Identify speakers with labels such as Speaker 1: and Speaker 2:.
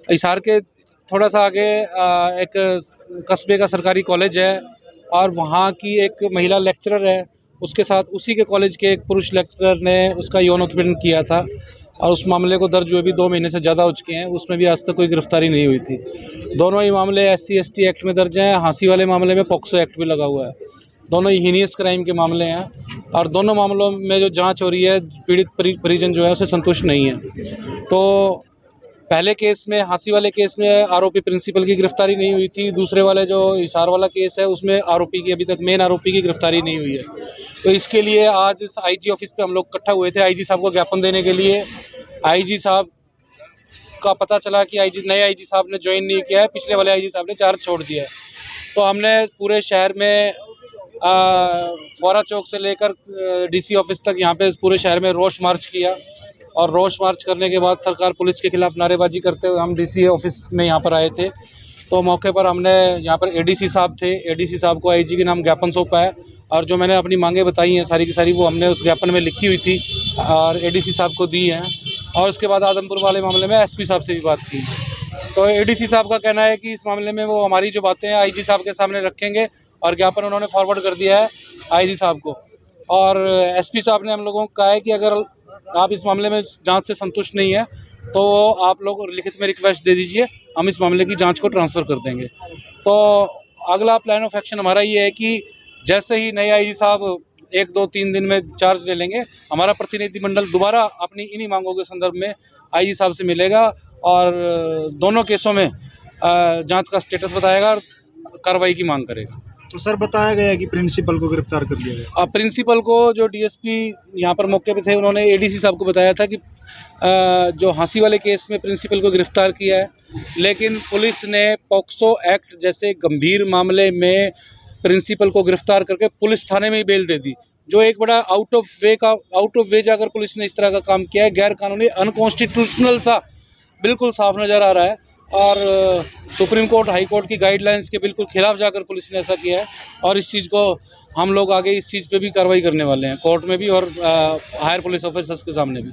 Speaker 1: हिसार के थोड़ा सा आगे एक कस्बे का सरकारी कॉलेज है और वहाँ की एक महिला लेक्चरर है, उसके साथ उसी के कॉलेज के एक पुरुष लेक्चरर ने उसका यौन उत्पीड़न किया था और उस मामले को दर्ज हुए भी 2 महीने से ज़्यादा हो चुके हैं, उसमें भी आज तक कोई गिरफ्तारी नहीं हुई थी। दोनों ही मामले SC/ST एक्ट में दर्ज हैं। हाँसी वाले मामले में पॉक्सो एक्ट भी लगा हुआ है। दोनों ही हीनियस क्राइम के मामले हैं और दोनों मामलों में जो जांच हो रही है, पीड़ित परिजन जो है उसे संतुष्ट नहीं है। तो पहले केस में, हाँसी वाले केस में आरोपी प्रिंसिपल की गिरफ्तारी नहीं हुई थी। दूसरे वाले जो हिसार वाला केस है उसमें आरोपी की, अभी तक मेन आरोपी की गिरफ्तारी नहीं हुई है। तो इसके लिए आज IG ऑफिस पे हम लोग इकट्ठा हुए थे IG साहब को ज्ञापन देने के लिए। IG साहब का पता चला कि नए IG साहब ने ज्वाइन नहीं किया है, पिछले वाले IG साहब ने चार्ज छोड़ दिया है। तो हमने पूरे शहर में फौरा चौक से लेकर DC ऑफिस तक यहाँ पे पूरे शहर में रोष मार्च किया और रोष मार्च करने के बाद सरकार पुलिस के खिलाफ नारेबाजी करते हुए हम DC ऑफिस में यहाँ पर आए थे। तो मौके पर हमने यहाँ पर ADC साहब थे, ADC साहब को IG के नाम ज्ञापन सौंपा है और जो मैंने अपनी मांगें बताई हैं सारी की सारी वो हमने उस ज्ञापन में लिखी हुई थी और ADC साहब को दी हैं। और उसके बाद आदमपुर वाले मामले में SP साहब से भी बात की। तो ADC साहब का कहना है कि इस मामले में वो हमारी जो बातें हैं IG साहब के सामने रखेंगे और ज्ञापन उन्होंने फॉरवर्ड कर दिया है IG साहब को। और SP साहब ने हम लोगों को कहा है कि अगर आप इस मामले में जांच से संतुष्ट नहीं है तो आप लोग लिखित में रिक्वेस्ट दे दीजिए, हम इस मामले की जांच को ट्रांसफ़र कर देंगे। तो अगला प्लान ऑफ एक्शन हमारा ये है कि जैसे ही नए IG साहब 1, 2, 3 दिन में चार्ज ले लेंगे, हमारा प्रतिनिधिमंडल दोबारा अपनी इन्हीं मांगों के संदर्भ में IG साहब से मिलेगा और दोनों केसों में जांच का स्टेटस बताएगा और कार्रवाई की मांग करेगा।
Speaker 2: तो सर बताया गया कि प्रिंसिपल को गिरफ्तार कर लिया गया।
Speaker 1: प्रिंसिपल को जो DSP यहाँ पर मौके पे थे उन्होंने ADC साहब को बताया था कि जो हाँसी वाले केस में प्रिंसिपल को गिरफ्तार किया है, लेकिन पुलिस ने पॉक्सो एक्ट जैसे गंभीर मामले में प्रिंसिपल को गिरफ्तार करके पुलिस थाने में ही बेल दे दी, जो एक बड़ा आउट ऑफ वे जाकर पुलिस ने इस तरह का काम किया है। गैर कानूनी, अनकॉन्स्टिट्यूशनल सा बिल्कुल साफ नज़र आ रहा है और सुप्रीम कोर्ट, हाई कोर्ट की गाइडलाइंस के बिल्कुल खिलाफ जाकर पुलिस ने ऐसा किया है और इस चीज़ को हम लोग आगे इस चीज़ पे भी कार्रवाई करने वाले हैं, कोर्ट में भी और हायर पुलिस ऑफिसर्स के सामने भी।